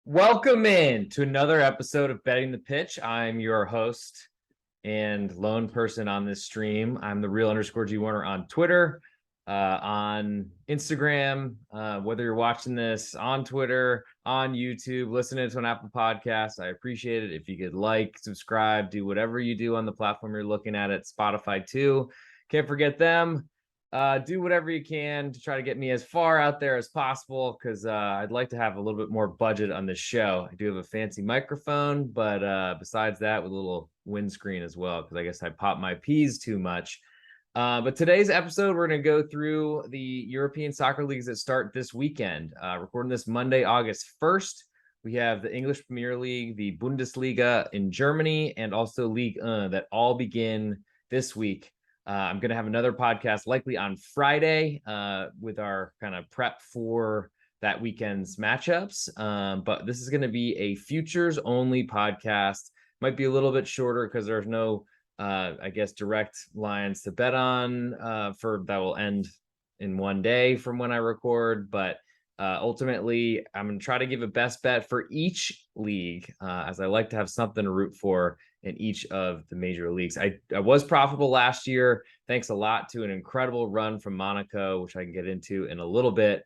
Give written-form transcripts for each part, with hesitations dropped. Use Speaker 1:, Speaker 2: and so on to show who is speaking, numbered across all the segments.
Speaker 1: Welcome in to another episode of Betting the Pitch. I'm your host and lone person on this stream. I'm the real underscore G Warner on Twitter, on Instagram, whether you're watching this on Twitter, on YouTube, listening to an Apple podcast. I appreciate it. If you could like, subscribe, do whatever you do on the platform you're looking at Spotify too. Can't forget them. Do whatever you can to try to get me as far out there as possible because I'd like to have a little bit more budget on this show. I do have a fancy microphone, but besides that, with a little windscreen as well because I guess I pop my peas too much. But today's episode, we're going to go through the European soccer leagues that start this weekend. Recording this Monday, August 1st. We have the English Premier League, the Bundesliga in Germany, and also Ligue 1 that all begin this week. I'm going to have another podcast likely on Friday with our kind of prep for that weekend's matchups. But this is going to be a futures only podcast. Might be a little bit shorter because there's no, I guess, direct lines to bet on for that will end in one day from when I record. But ultimately, I'm going to try to give a best bet for each league as I like to have something to root for in each of the major leagues. I was profitable last year, thanks a lot to an incredible run from Monaco, which I can get into in a little bit.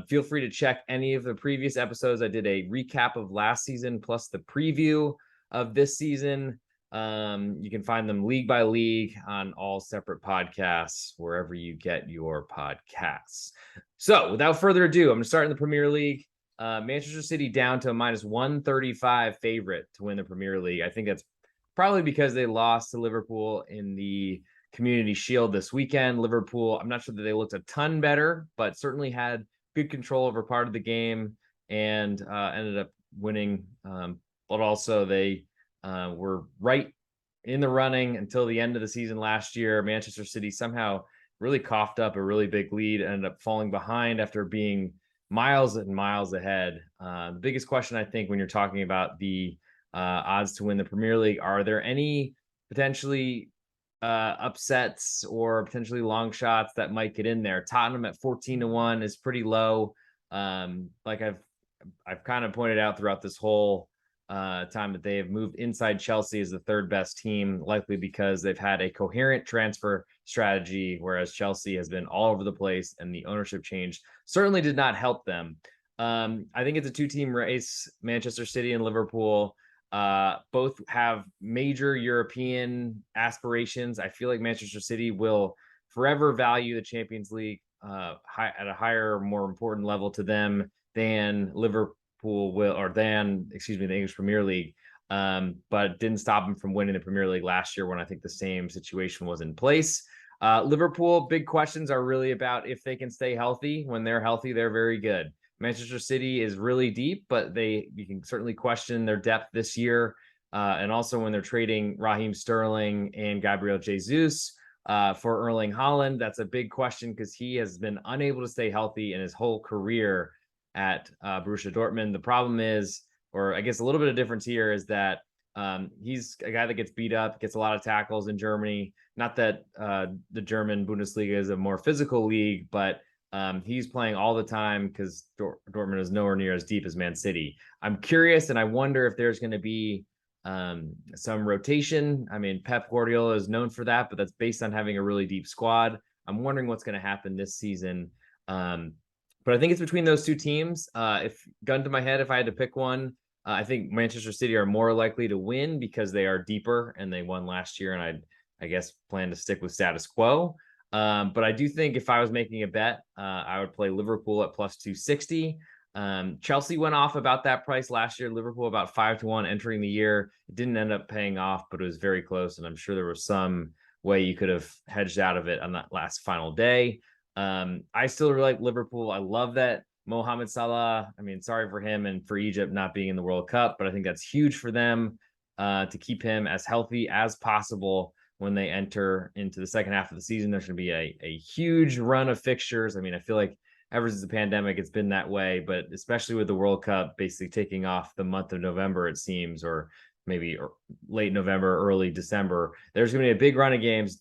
Speaker 1: Feel free to check any of the previous episodes. I did a recap of last season plus the preview of this season. You can find them league by league on all separate podcasts, wherever you get your podcasts. So without further ado, I'm going to start in the Premier League. Manchester City down to a minus 135 favorite to win the Premier League. I think that's probably because they lost to Liverpool in the Community Shield this weekend. Liverpool, I'm not sure that they looked a ton better, but certainly had good control over part of the game and ended up winning. But also they were right in the running until the end of the season last year. Manchester City somehow really coughed up a really big lead, ended up falling behind after being miles and miles ahead. The biggest question, I think, when you're talking about the odds to win the Premier League, are there any potentially upsets or potentially long shots that might get in there? Tottenham at 14-1 is pretty low. Like I've kind of pointed out throughout this whole time that they have moved inside Chelsea as the third best team, likely because they've had a coherent transfer strategy, whereas Chelsea has been all over the place and the ownership change certainly did not help them. I think it's a two-team race, Manchester City and Liverpool. Both have major European aspirations. I feel like Manchester City will forever value the Champions League at a higher, more important level to them than Liverpool will, or than, excuse me, the English Premier League. But didn't stop them from winning the Premier League last year when I think the same situation was in place. Liverpool, big questions are really about if they can stay healthy. When they're healthy, they're very good. Manchester City is really deep, but you can certainly question their depth this year. And also when they're trading Raheem Sterling and Gabriel Jesus for Erling Haaland, that's a big question because he has been unable to stay healthy in his whole career at Borussia Dortmund. The problem is, or I guess a little bit of difference here, is that he's a guy that gets beat up, gets a lot of tackles in Germany. Not that the German Bundesliga is a more physical league, but he's playing all the time because Dortmund is nowhere near as deep as Man City. I'm curious, and I wonder if there's going to be some rotation. I mean, Pep Guardiola is known for that, but that's based on having a really deep squad. I'm wondering what's going to happen this season. But I think it's between those two teams. If gun to my head, if I had to pick one, I think Manchester City are more likely to win because they are deeper and they won last year. And I guess plan to stick with status quo. But I do think if I was making a bet, I would play Liverpool at plus 260. Chelsea went off about that price last year. Liverpool about 5-1 entering the year. It didn't end up paying off, but it was very close. And I'm sure there was some way you could have hedged out of it on that last final day. I still really like Liverpool. I love that Mohamed Salah. I mean, sorry for him and for Egypt not being in the World Cup, but I think that's huge for them to keep him as healthy as possible when they enter into the second half of the season. There's going to be a huge run of fixtures. I mean, I feel like ever since the pandemic, it's been that way, but especially with the World Cup basically taking off the month of November, it seems, or maybe late November, early December, there's going to be a big run of games.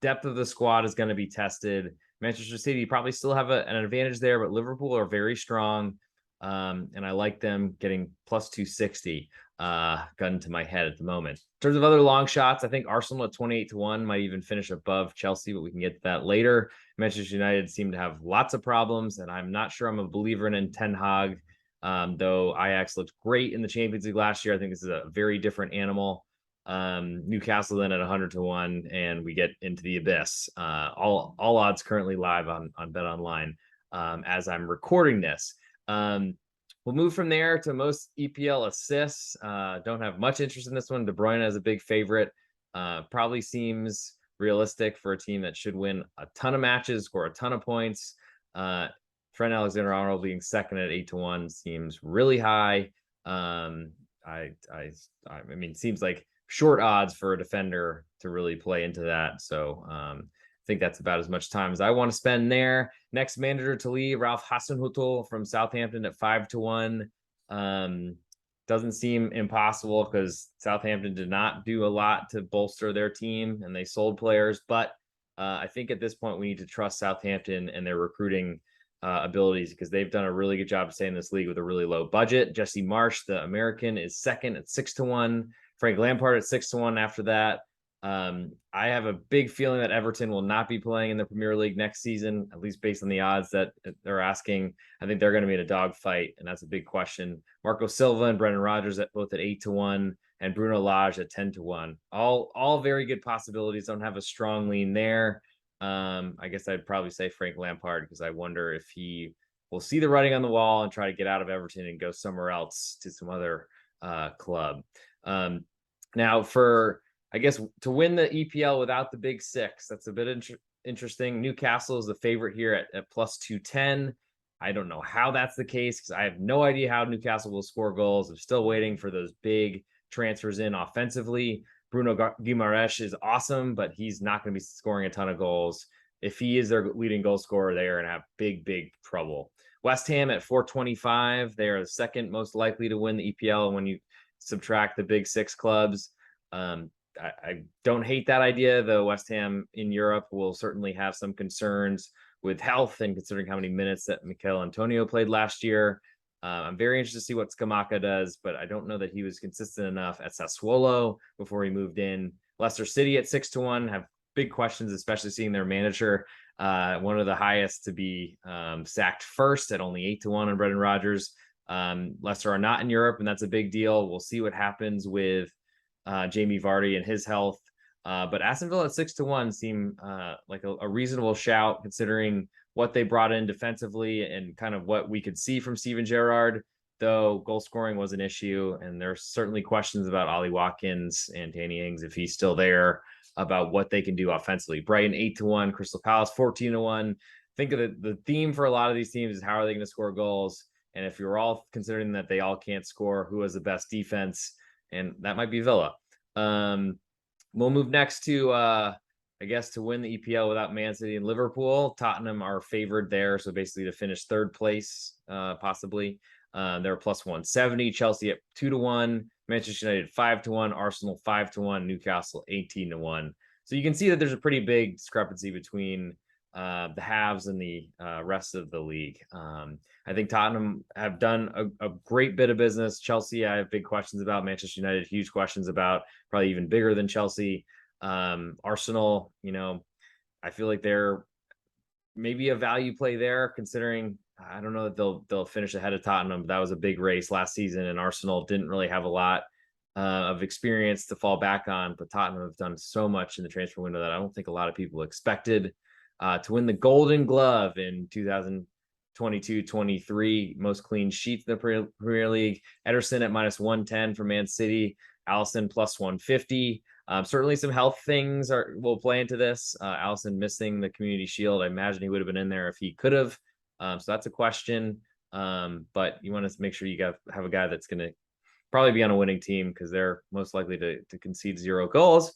Speaker 1: Depth of the squad is going to be tested. Manchester City probably still have an advantage there, but Liverpool are very strong. And I like them getting plus 260 gun to my head at the moment. In terms of other long shots, I think Arsenal at 28-1 might even finish above Chelsea, but we can get to that later. Manchester United seem to have lots of problems, and I'm not sure I'm a believer in Ten Hag. Though Ajax looked great in the Champions League last year, I think this is a very different animal. Newcastle then at 100-1, and we get into the abyss. All odds currently live on Bet Online as I'm recording this. We'll move from there to most EPL assists. Don't have much interest in this one. De Bruyne is a big favorite. Probably seems realistic for a team that should win a ton of matches, score a ton of points. Trent Alexander-Arnold being second at 8-1 seems really high. I mean, it seems like short odds for a defender to really play into that. So I think that's about as much time as I want to spend there. Next manager to leave, Ralph Hasenhüttl from Southampton at 5-1. Doesn't seem impossible because Southampton did not do a lot to bolster their team and they sold players. But I think at this point we need to trust Southampton and their recruiting abilities because they've done a really good job of staying in this league with a really low budget. Jesse Marsch, the American, is second at 6-1. Frank Lampard at 6-1 after that. I have a big feeling that Everton will not be playing in the Premier League next season, at least based on the odds that they're asking. I think they're going to be in a dogfight, and that's a big question. Marco Silva and Brendan Rodgers at both at 8-1, and Bruno Lage at 10-1. All very good possibilities. Don't have a strong lean there. I guess I'd probably say Frank Lampard because I wonder if he will see the writing on the wall and try to get out of Everton and go somewhere else to some other club. Now for, I guess, to win the EPL without the big six, that's a bit interesting. Newcastle is the favorite here at plus 210. I don't know how that's the case because I have no idea how Newcastle will score goals. I'm still waiting for those big transfers in offensively. Bruno Guimaraes is awesome, but he's not going to be scoring a ton of goals. If he is their leading goal scorer, they are going to have big trouble. West Ham at 425. They are the second most likely to win the EPL when you subtract the big six clubs. I don't hate that idea, though West Ham in Europe will certainly have some concerns with health and considering how many minutes that Mikel Antonio played last year. I'm very interested to see what Scamacca does, but I don't know that he was consistent enough at Sassuolo before he moved in. Leicester City at 6-1 have big questions, especially seeing their manager, one of the highest to be sacked first at only 8-1 on Brendan Rodgers. Leicester are not in Europe, and that's a big deal. We'll see what happens with Jamie Vardy and his health. But Aston Villa at 6-1 seem like a reasonable shout considering what they brought in defensively and kind of what we could see from Steven Gerrard, though goal scoring was an issue. And there's certainly questions about Ollie Watkins and Danny Ings, if he's still there, about what they can do offensively. Brighton 8-1, Crystal Palace 14-1. Think of the theme for a lot of these teams is how are they going to score goals? And if you're all considering that they all can't score, who has the best defense? And that might be Villa. We'll move next to, I guess, to win the EPL without Man City and Liverpool. Tottenham are favored there, so basically to finish third place, possibly. They're plus 170. Chelsea at 2-1. Manchester United 5-1. Arsenal 5-1. Newcastle 18-1. So you can see that there's a pretty big discrepancy between the halves and the rest of the league. I think Tottenham have done a great bit of business. Chelsea, I have big questions about. Manchester United, huge questions about, probably even bigger than Chelsea. Arsenal, I feel like they're maybe a value play there, considering I don't know that they'll finish ahead of Tottenham, but that was a big race last season, and Arsenal didn't really have a lot of experience to fall back on. But Tottenham have done so much in the transfer window that I don't think a lot of people expected to win the Golden Glove in 2022-23, most clean sheets in the Premier League. Ederson at minus 110 for Man City. Alisson plus 150. Certainly some health things will play into this. Alisson missing the Community Shield. I imagine he would have been in there if he could have. So that's a question. But you want to make sure you have a guy that's going to probably be on a winning team because they're most likely to concede 0 goals.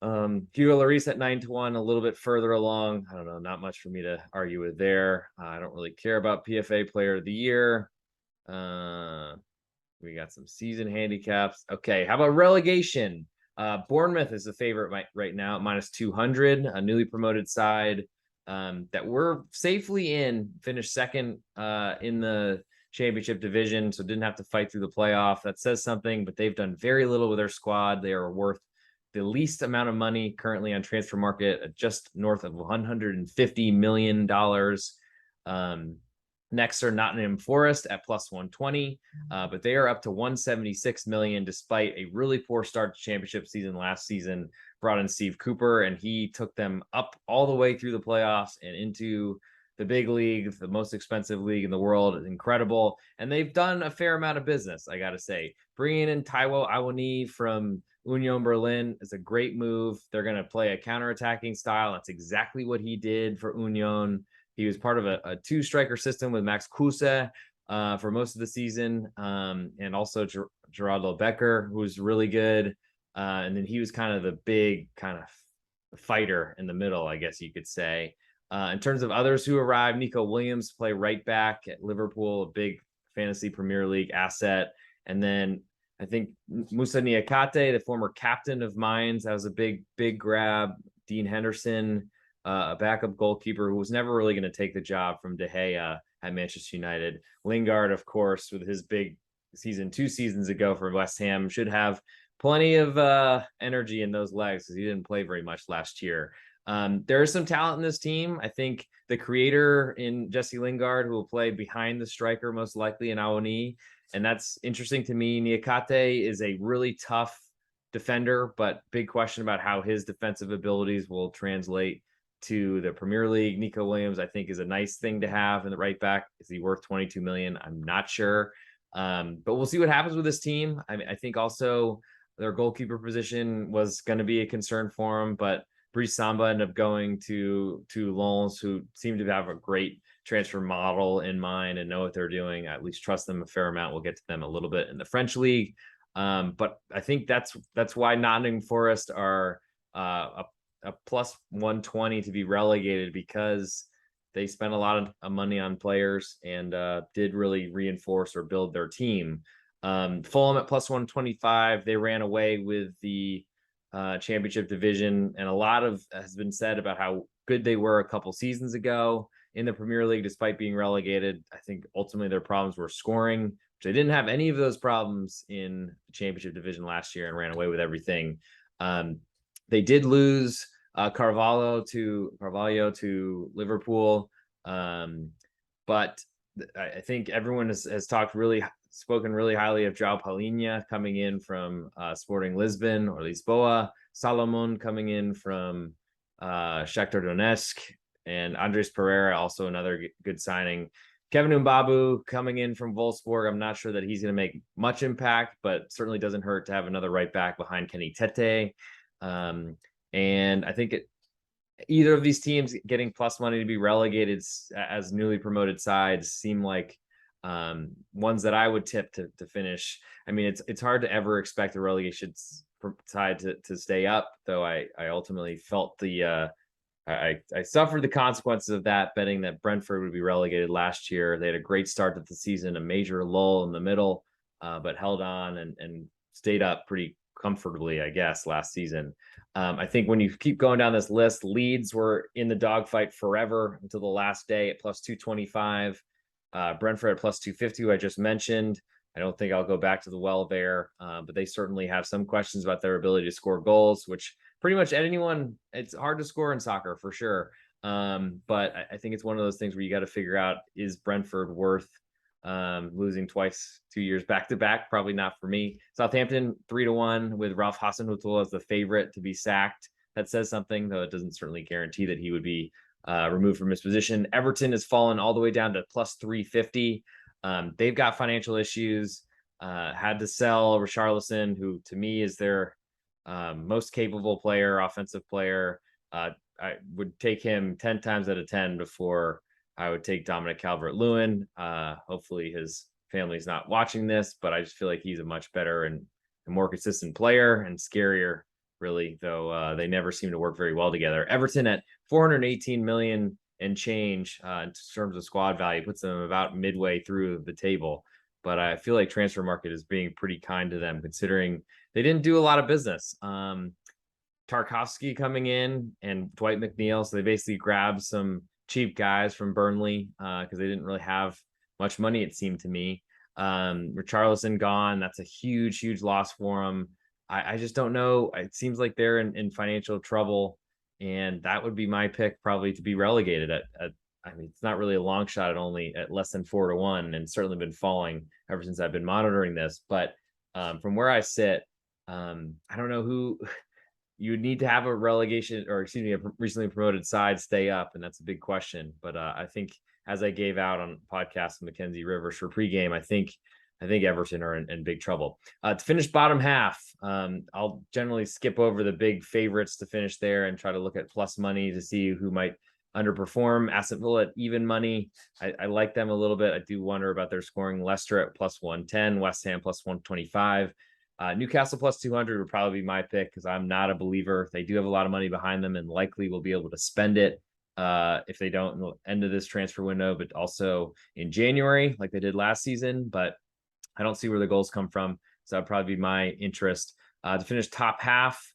Speaker 1: Hugo Lloris at 9-1, a little bit further along. I don't know, not much for me to argue with there. I don't really care about PFA Player of the Year. We got some season handicaps. Okay, how about relegation? Bournemouth is the favorite right now at minus 200, a newly promoted side that we're safely in, finished second in the championship division, so didn't have to fight through the playoff. That says something, but they've done very little with their squad. They are worth the least amount of money currently on transfer market, just north of $150 million. Next are Nottingham Forest at plus 120, but they are up to 176 million despite a really poor start to championship season last season. Brought in Steve Cooper, and he took them up all the way through the playoffs and into the big league, the most expensive league in the world. Incredible. And they've done a fair amount of business, I got to say. Bringing in Taiwo Awoniyi from Union Berlin is a great move. They're going to play a counterattacking style. That's exactly what he did for Union. He was part of a two-striker system with Max Kruse for most of the season, and also Geraldo Becker, who's really good. And then he was kind of the big kind of fighter in the middle, I guess you could say. In terms of others who arrived, Nico Williams play right back at Liverpool, a big fantasy Premier League asset. And then I think Musa Niakate, the former captain of Mainz, that was a big grab. Dean Henderson, a backup goalkeeper who was never really going to take the job from De Gea at Manchester United. Lingard, of course, with his big season 2 seasons ago for West Ham, should have plenty of energy in those legs because he didn't play very much last year. There is some talent in this team. I think the creator in Jesse Lingard, who will play behind the striker most likely in Awoniyi, and that's interesting to me. Niakate is a really tough defender, but big question about how his defensive abilities will translate to the Premier League. Nico Williams, I think, is a nice thing to have in the right back. Is he worth 22 million? I'm not sure. But we'll see what happens with this team. I think also their goalkeeper position was going to be a concern for him, but Brice Samba ended up going to Lens, who seem to have a great transfer model in mind and know what they're doing. I at least trust them a fair amount. We'll get to them a little bit in the French league. But I think that's why Nottingham Forest are a plus 120 to be relegated, because they spent a lot of money on players and did really reinforce or build their team. Fulham at plus 125, they ran away with the championship division, and a lot has been said about how good they were a couple seasons ago in the Premier League despite being relegated. I think ultimately their problems were scoring, which they didn't have any of those problems in the championship division last year and ran away with everything. They did lose Carvalho to Liverpool, but I think everyone has spoken really highly of João Palhinha coming in from Sporting Lisbon or Lisboa, Salomon coming in from Shakhtar Donetsk, and Andres Pereira, also another good signing. Kevin Mbabu coming in from Wolfsburg. I'm not sure that he's going to make much impact, but certainly doesn't hurt to have another right back behind Kenny Tete. And I think either of these teams getting plus money to be relegated as newly promoted sides seem like ones that I would tip to finish. I mean, it's hard to ever expect the relegation side to stay up, though I ultimately felt I suffered the consequences of that, betting that Brentford would be relegated last year. They had a great start to the season, a major lull in the middle, but held on and stayed up pretty comfortably, I guess, last season. I think when you keep going down this list, Leeds were in the dogfight forever until the last day at plus 225. Brentford at plus 250, who I just mentioned. I don't think I'll go back to the well there, but they certainly have some questions about their ability to score goals, which pretty much anyone, it's hard to score in soccer for sure. But I think it's one of those things where you got to figure out, is Brentford worth losing twice 2 years back to back? Probably not for me. Southampton 3-1 with Ralph Hasenhüttl as the favorite to be sacked. That says something, though it doesn't certainly guarantee that he would be removed from his position. Everton has fallen all the way down to plus 350. They've got financial issues. Had to sell Richarlison, who to me is their most capable player, offensive player. I would take him 10 times out of 10 before I would take Dominic Calvert-Lewin. Hopefully his family's not watching this, but I just feel like he's a much better and more consistent player and scarier, really, though they never seem to work very well together. Everton at 418 million and change in terms of squad value puts them about midway through the table. But I feel like transfer market is being pretty kind to them, considering they didn't do a lot of business. Tarkowski coming in and Dwight McNeil, so they basically grabbed some cheap guys from Burnley because they didn't really have much money, it seemed to me. Richarlison gone. That's a huge loss for him. I just don't know. It seems like they're in financial trouble, and that would be my pick probably to be relegated at I mean, it's not really a long shot at only at less than 4-1, and certainly been falling ever since I've been monitoring this. But from where I sit, I don't know who you would need to have a relegation or excuse me, a recently promoted side stay up, and that's a big question. But I think as I gave out on podcast with Mackenzie Rivers for pregame, I think Everton are in big trouble. To finish bottom half, I'll generally skip over the big favorites to finish there and try to look at plus money to see who might underperform. Aston Villa at even money. I like them a little bit. I do wonder about their scoring. Leicester at plus 110, West Ham plus 125. Newcastle plus 200 would probably be my pick because I'm not a believer. They do have a lot of money behind them and likely will be able to spend it if they don't in the end of this transfer window, but also in January like they did last season. But I don't see where the goals come from. So that'd probably be my interest. To finish top half,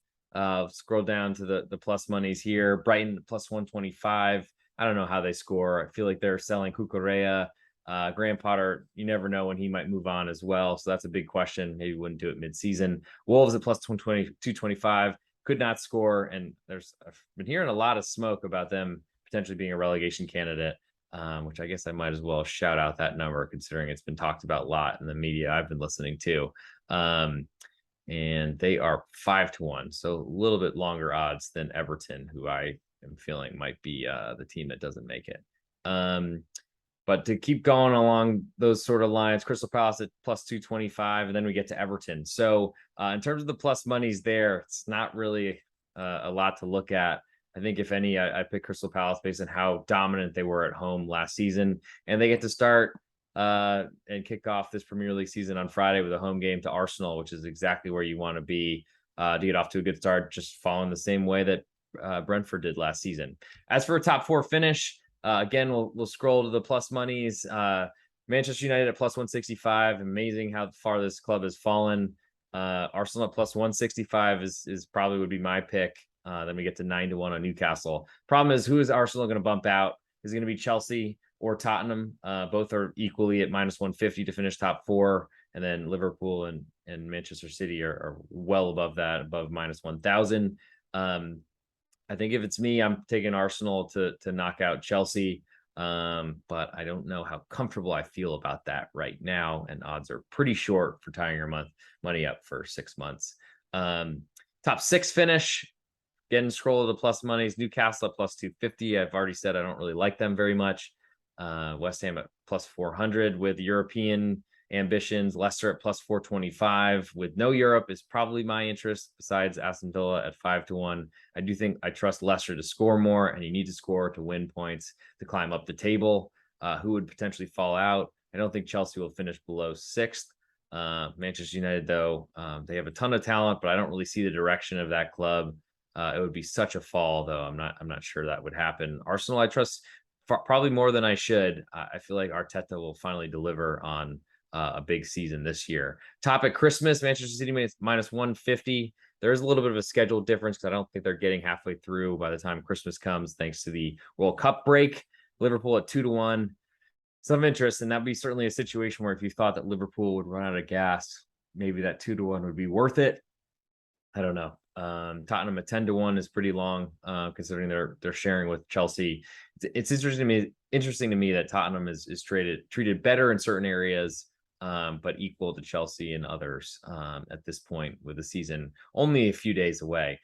Speaker 1: scroll down to the plus monies here. Brighton plus 125. I don't know how they score. I feel like they're selling Cucurella. Graham Potter, you never know when he might move on as well. So that's a big question. Maybe wouldn't do it mid-season. Wolves at plus 225 could not score. And I've been hearing a lot of smoke about them potentially being a relegation candidate, which I guess I might as well shout out that number considering it's been talked about a lot in the media I've been listening to. And they are 5-1. So a little bit longer odds than Everton, who I am feeling might be the team that doesn't make it. But to keep going along those sort of lines, Crystal Palace at plus 225, and then we get to Everton. So in terms of the plus monies there, it's not really a lot to look at. I think if any, I pick Crystal Palace based on how dominant they were at home last season. And they get to start and kick off this Premier League season on Friday with a home game to Arsenal, which is exactly where you want to be to get off to a good start, just following the same way that Brentford did last season. As for a top four finish, again, we'll scroll to the plus monies. Manchester United at plus 165. Amazing how far this club has fallen. Arsenal at plus 165 is probably would be my pick. Then we get to 9-1 on Newcastle. Problem is, who is Arsenal going to bump out? Is it going to be Chelsea or Tottenham? Both are equally at minus 150 to finish top four. And then Liverpool and Manchester City are well above that, above minus 1,000. I think if it's me, I'm taking Arsenal to knock out Chelsea. But I don't know how comfortable I feel about that right now. And odds are pretty short for tying your money up for 6 months. Top six finish. Again, scroll to the plus monies. Newcastle at plus 250. I've already said I don't really like them very much. West Ham at plus 400 with European ambitions. Leicester at plus 425 with no Europe is probably my interest besides Aston Villa at 5-1. I do think I trust Leicester to score more, and you need to score to win points to climb up the table. Who would potentially fall out? I don't think Chelsea will finish below sixth. Manchester United, though, they have a ton of talent, but I don't really see the direction of that club. It would be such a fall, though. I'm not sure that would happen. Arsenal, I trust probably more than I should. I feel like Arteta will finally deliver on a big season this year. Top at Christmas, Manchester City minus 150. There is a little bit of a schedule difference because I don't think they're getting halfway through by the time Christmas comes, thanks to the World Cup break. Liverpool at 2-1. Some interest, and that'd be certainly a situation where if you thought that Liverpool would run out of gas, maybe that 2-1 would be worth it. I don't know. Tottenham at 10-1 is pretty long, considering they're sharing with Chelsea. It's interesting to me that Tottenham is treated better in certain areas, but equal to Chelsea and others at this point with the season only a few days away.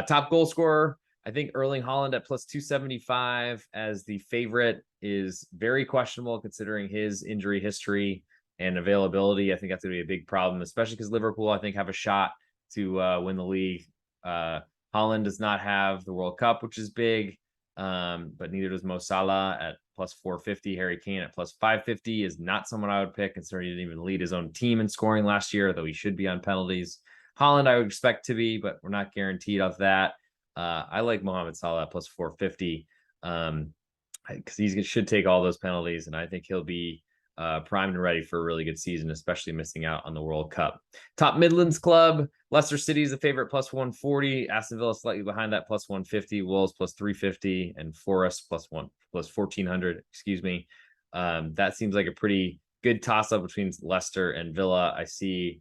Speaker 1: Top goal scorer, I think Erling Haaland at plus 275 as the favorite is very questionable considering his injury history and availability. I think that's going to be a big problem, especially because Liverpool, I think, have a shot to win the league. Haaland does not have the World Cup, which is big, but neither does Mo Salah at plus 450. Harry Kane at plus 550 is not someone I would pick, considering he didn't even lead his own team in scoring last year, though he should be on penalties. Haaland, I would expect to be, but we're not guaranteed of that. I like Mohamed Salah at plus 450 because he should take all those penalties, and I think he'll be primed and ready for a really good season, especially missing out on the World Cup. Top Midlands club, Leicester City is the favorite plus 140. Aston Villa slightly behind that plus 150. Wolves plus 350, and Forest plus 1 plus 1400. Excuse me. That seems like a pretty good toss-up between Leicester and Villa. I see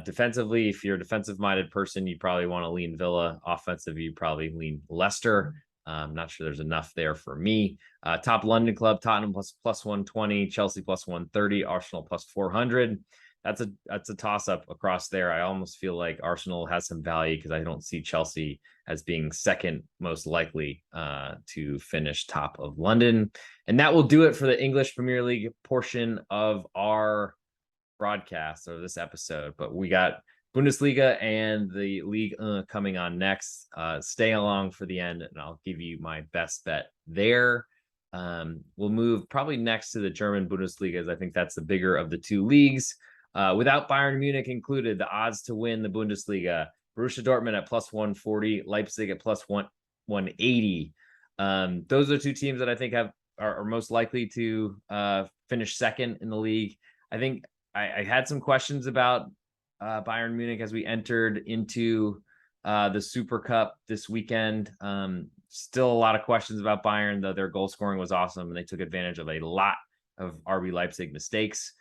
Speaker 1: defensively, if you're a defensive-minded person, you probably want to lean Villa. Offensive, you probably lean Leicester. I'm not sure there's enough there for me. Top London club, Tottenham plus 120, Chelsea plus 130, Arsenal plus 400. That's a toss-up across there. I almost feel like Arsenal has some value because I don't see Chelsea as being second most likely to finish top of London. And that will do it for the English Premier League portion of our broadcast or this episode. But we got Bundesliga and the League coming on next. Stay along for the end, and I'll give you my best bet there. We'll move probably next to the German Bundesliga, as I think that's the bigger of the two leagues. Without Bayern Munich included, the odds to win the Bundesliga: Borussia Dortmund at plus 140, Leipzig at plus 180. Those are two teams that I think are most likely to finish second in the league. I think I had some questions about Bayern Munich as we entered into the Super Cup this weekend. Still a lot of questions about Bayern, though their goal scoring was awesome and they took advantage of a lot of RB Leipzig mistakes.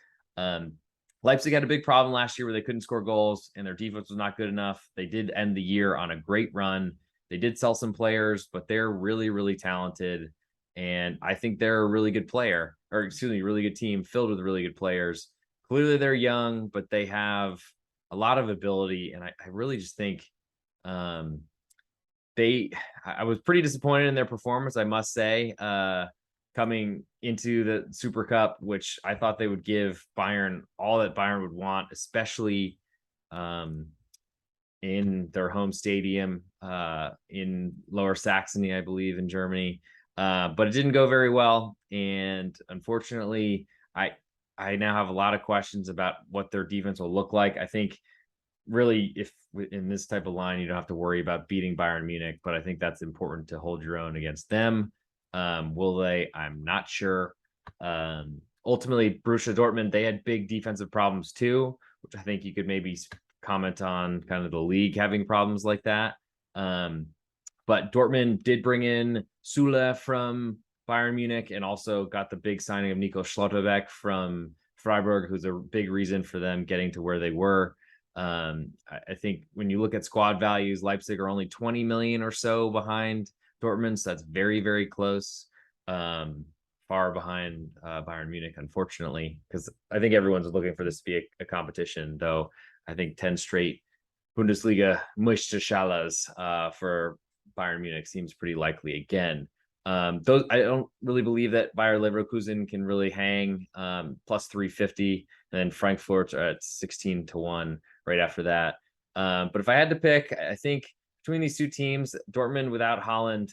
Speaker 1: Leipzig had a big problem last year where they couldn't score goals and their defense was not good enough. They did end the year on a great run. They did sell some players, but they're really, really talented. And I think they're a really good player, or excuse me, really good team filled with really good players. Clearly they're young, but they have a lot of ability. And I really just think I was pretty disappointed in their performance, I must say, coming into the Super Cup, which I thought they would give Bayern all that Bayern would want, especially in their home stadium in Lower Saxony, I believe, in Germany. But it didn't go very well. And unfortunately, I now have a lot of questions about what their defense will look like. I think really, if in this type of line, you don't have to worry about beating Bayern Munich, but I think that's important to hold your own against them. Will they? I'm not sure. Ultimately, Borussia Dortmund, they had big defensive problems too, which I think you could maybe comment on kind of the league having problems like that. But Dortmund did bring in Süle from Bayern Munich and also got the big signing of Nico Schlotterbeck from Freiburg, who's a big reason for them getting to where they were. I think when you look at squad values, Leipzig are only 20 million or so behind Dortmund, so that's very, very close. Far behind Bayern Munich, unfortunately, because I think everyone's looking for this to be a competition, though I think 10 straight Bundesliga Meisterschafts for Bayern Munich seems pretty likely again. Those I don't really believe that Bayer Leverkusen can really hang plus 350, and then Frankfurt are at 16-1 right after that. But if I had to pick, I think between these two teams, Dortmund without Haaland,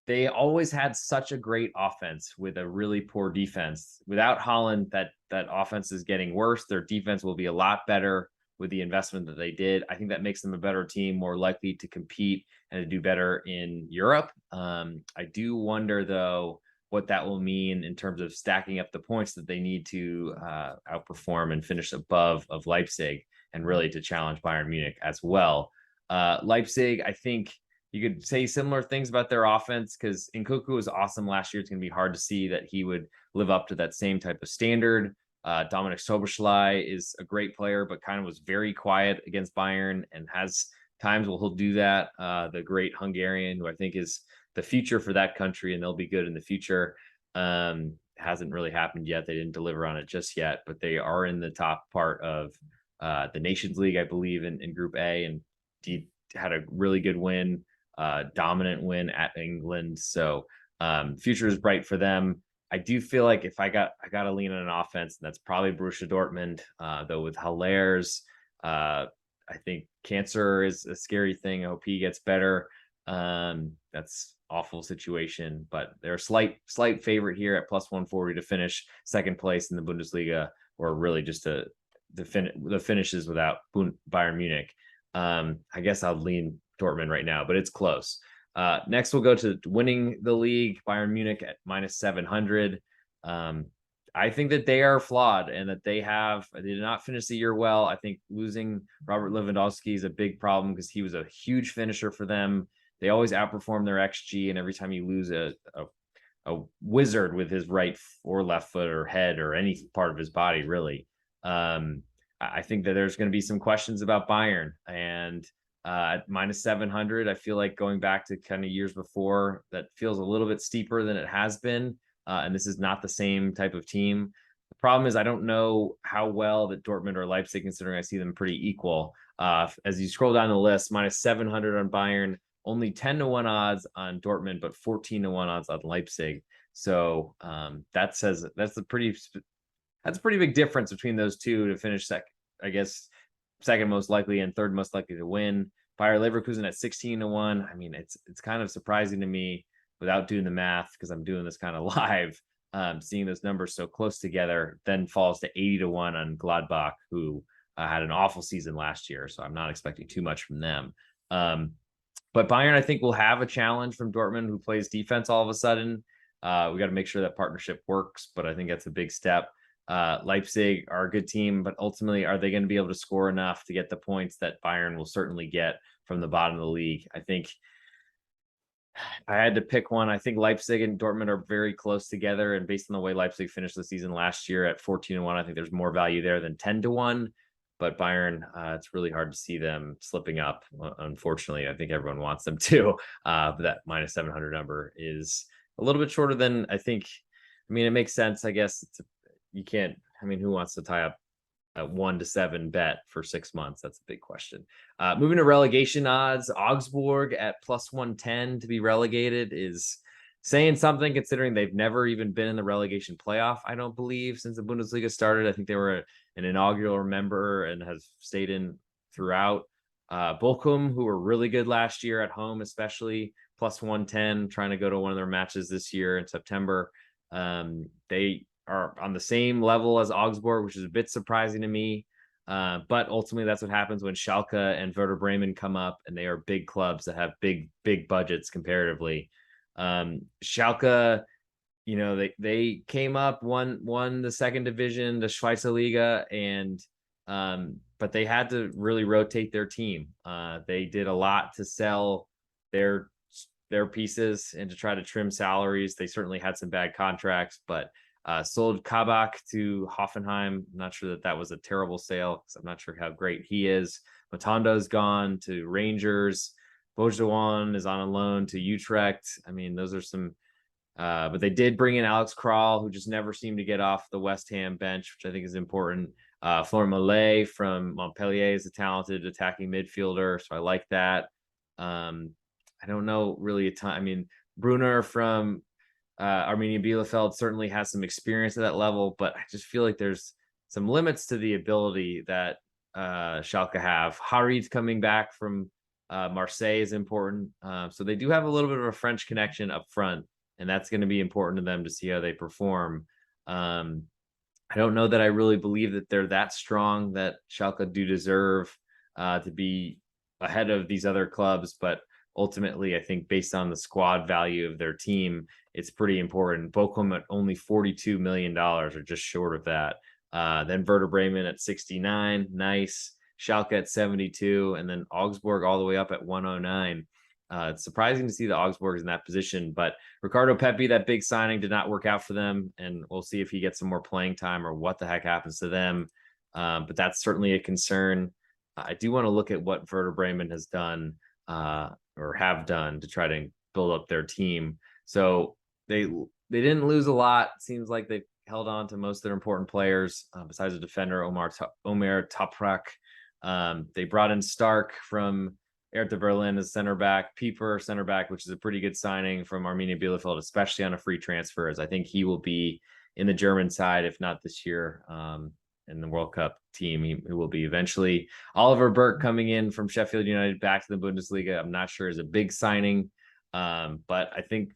Speaker 1: they always had such a great offense with a really poor defense. Without Haaland, that offense is getting worse. Their defense will be a lot better with the investment that they did. I think that makes them a better team, more likely to compete and to do better in Europe. I do wonder, though, what that will mean in terms of stacking up the points that they need to outperform and finish above of Leipzig and really to challenge Bayern Munich as well. Leipzig, I think you could say similar things about their offense because Nkunku was awesome last year. It's going to be hard to see that he would live up to that same type of standard. Dominic Szoboszlai is a great player, but kind of was very quiet against Bayern and has times where he'll do that. The great Hungarian, who I think is the future for that country, and they'll be good in the future. Hasn't really happened yet. They didn't deliver on it just yet, but they are in the top part of the Nations League, I believe, in Group A, and had a really good win, dominant win at England. So future is bright for them. I do feel like if I got to lean on an offense, and that's probably Borussia Dortmund, though with Hallers, I think cancer is a scary thing. I hope he gets better. That's awful situation, but they're a slight favorite here at plus 140 to finish second place in the Bundesliga, or really just the finishes without Bayern Munich. I guess I'll lean Dortmund right now, but it's close. Next, we'll go to winning the league, Bayern Munich at minus 700. I think that they are flawed and that they did not finish the year well. I think losing Robert Lewandowski is a big problem because he was a huge finisher for them. They always outperform their XG, and every time you lose a a wizard with his right or left foot or head or any part of his body, really. I think that there's going to be some questions about Bayern, and at minus 700, I feel like going back to kind of years before, that feels a little bit steeper than it has been. And this is not the same type of team. The problem is I don't know how well that Dortmund or Leipzig, considering I see them pretty equal. As you scroll down the list, minus 700 on Bayern, only 10-1 odds on Dortmund, but 14-1 odds on Leipzig. So that says that's a pretty big difference between those two to finish second. I guess second most likely and third most likely to win. Bayer Leverkusen at 16-1. I mean, it's kind of surprising to me without doing the math, because I'm doing this kind of live. Seeing those numbers so close together, then falls to 80-1 on Gladbach, who had an awful season last year. So I'm not expecting too much from them. But Bayern, I think, will have a challenge from Dortmund, who plays defense all of a sudden. We got to make sure that partnership works, but I think that's a big step. Leipzig are a good team, but ultimately, are they going to be able to score enough to get the points that Bayern will certainly get from the bottom of the league? I think if I had to pick one, I think Leipzig and Dortmund are very close together. And based on the way Leipzig finished the season last year at 14-1, I think there's more value there than 10-1. But Bayern, it's really hard to see them slipping up. Unfortunately, I think everyone wants them to. But that minus 700 number is a little bit shorter than I think. I mean, it makes sense, I guess. You can't. I mean, who wants to tie up a 1-7 bet for 6 months? That's a big question. Moving to relegation odds, Augsburg at plus 110 to be relegated is saying something, considering they've never even been in the relegation playoff, I don't believe, since the Bundesliga started. I think they were an inaugural member and has stayed in throughout. Bochum, who were really good last year at home, especially plus 110, trying to go to one of their matches this year in September. They are on the same level as Augsburg, which is a bit surprising to me. But ultimately, that's what happens when Schalke and Werder Bremen come up, and they are big clubs that have big budgets comparatively. Schalke, you know, they came up, won the second division, the Schweizer Liga, and but they had to really rotate their team. They did a lot to sell their pieces and to try to trim salaries. They certainly had some bad contracts, but sold Kabak to Hoffenheim. I'm not sure that was a terrible sale, because I'm not sure how great he is. Matondo's gone to Rangers. Bojuan is on a loan to Utrecht. I mean, those are some, but they did bring in Alex Kral, who just never seemed to get off the West Ham bench, which I think is important. Florent Mallet from Montpellier is a talented attacking midfielder, so I like that. I don't know really a ton. I mean, Brunner from Arminia Bielefeld certainly has some experience at that level, but I just feel like there's some limits to the ability that Schalke have. Harid's coming back from Marseille is important. So they do have a little bit of a French connection up front, and that's going to be important to them to see how they perform. I don't know that I really believe that they're that strong that Schalke do deserve to be ahead of these other clubs, but ultimately, I think based on the squad value of their team, it's pretty important. Bochum at only $42 million, or just short of that. Then Werder Bremen at 69, nice. Schalke at 72, and then Augsburg all the way up at 109. It's surprising to see the Augsburg in that position, but Ricardo Pepi, that big signing, did not work out for them, and we'll see if he gets some more playing time or what the heck happens to them. But that's certainly a concern. I do want to look at what Werder Bremen has done or have done to try to build up their team. So they didn't lose a lot. It seems like they held on to most of their important players, besides the defender Omer Toprak. They brought in Stark from Hertha Berlin as center back, Pieper center back, which is a pretty good signing from Arminia Bielefeld, especially on a free transfer, as I think he will be in the German side, if not this year, in the World Cup team. He will be eventually. Oliver Burke coming in from Sheffield United back to the Bundesliga, I'm not sure is a big signing, but I think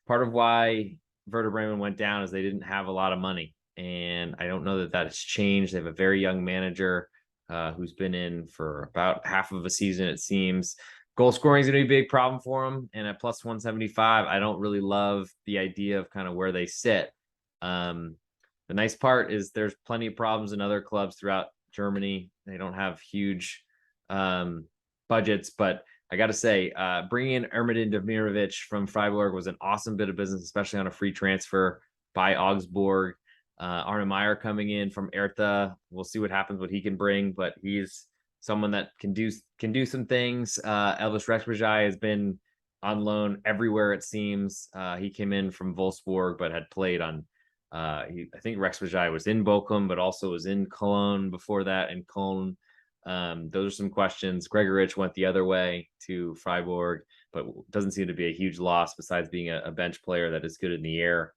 Speaker 1: part of why Werder Bremen went down is they didn't have a lot of money, and I don't know that has changed. They have a very young manager who's been in for about half of a season, it seems. Goal scoring is going to be a big problem for them, and at plus 175, I don't really love the idea of kind of where they sit. The nice part is there's plenty of problems in other clubs throughout Germany. They don't have huge budgets, but I got to say, bringing in Ermedin Demirovic from Freiburg was an awesome bit of business, especially on a free transfer by Augsburg. Arne Meyer coming in from Hertha. We'll see what happens, what he can bring, but he's someone that can do some things. Elvis Rexbejai has been on loan everywhere, it seems. He came in from Wolfsburg, but had played on. I think Rexbejai was in Bochum, but also was in Cologne before that, in Cologne. Those are some questions. Gregoritsch went the other way to Freiburg, but doesn't seem to be a huge loss besides being a bench player that is good in the air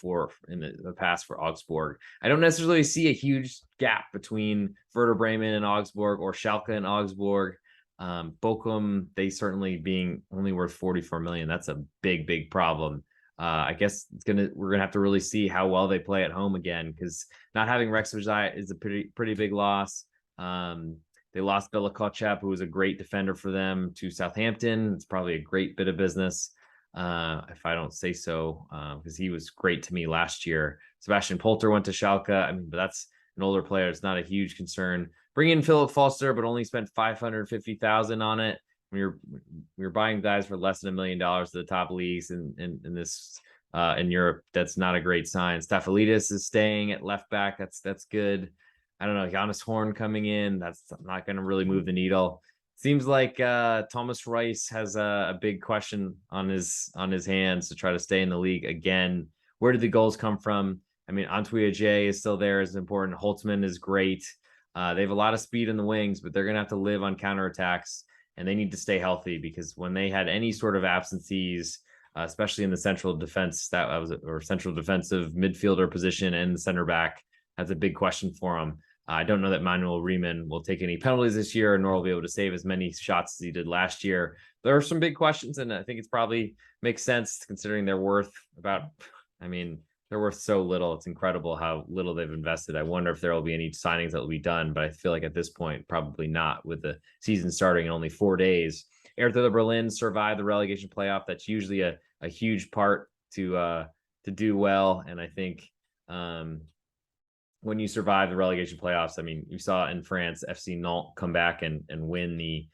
Speaker 1: for in the past for Augsburg. I don't necessarily see a huge gap between Werder Bremen and Augsburg or Schalke and Augsburg. Bochum, they certainly being only worth 44 million. That's a big problem. I guess we're gonna have to really see how well they play at home again, because not having Rex Vajai is a pretty big loss. They lost Bela Kotchap, who was a great defender for them, to Southampton. It's probably a great bit of business, if I don't say so, because he was great to me last year. Sebastian Polter went to Schalke. I mean, but that's an older player. It's not a huge concern. Bring in Philip Foster, but only spent 550,000 on it. When you're buying guys for less than $1 million to the top leagues in this in Europe, that's not a great sign. Staffelidis is staying at left back. That's good. I don't know. Johannes Horn coming in. That's not going to really move the needle. Seems like Thomas Rice has a big question on his hands to try to stay in the league again. Where did the goals come from? I mean, Antwi J is still there, is important. Holtzman is great. They have a lot of speed in the wings, but they're going to have to live on counterattacks, and they need to stay healthy, because when they had any sort of absences, especially in the central defense, or central defensive midfielder position and the center back, that's a big question for them. I don't know that Manuel Riemann will take any penalties this year, nor will be able to save as many shots as he did last year. There are some big questions, and I think it's probably makes sense considering they're worth they're worth so little. It's incredible how little they've invested. I wonder if there will be any signings that will be done, but I feel like at this point, probably not, with the season starting in only 4 days. Hertha Berlin survived the relegation playoff. That's usually a huge part to do well. And I think when you survive the relegation playoffs, I mean, you saw in France, FC Nantes come back and win the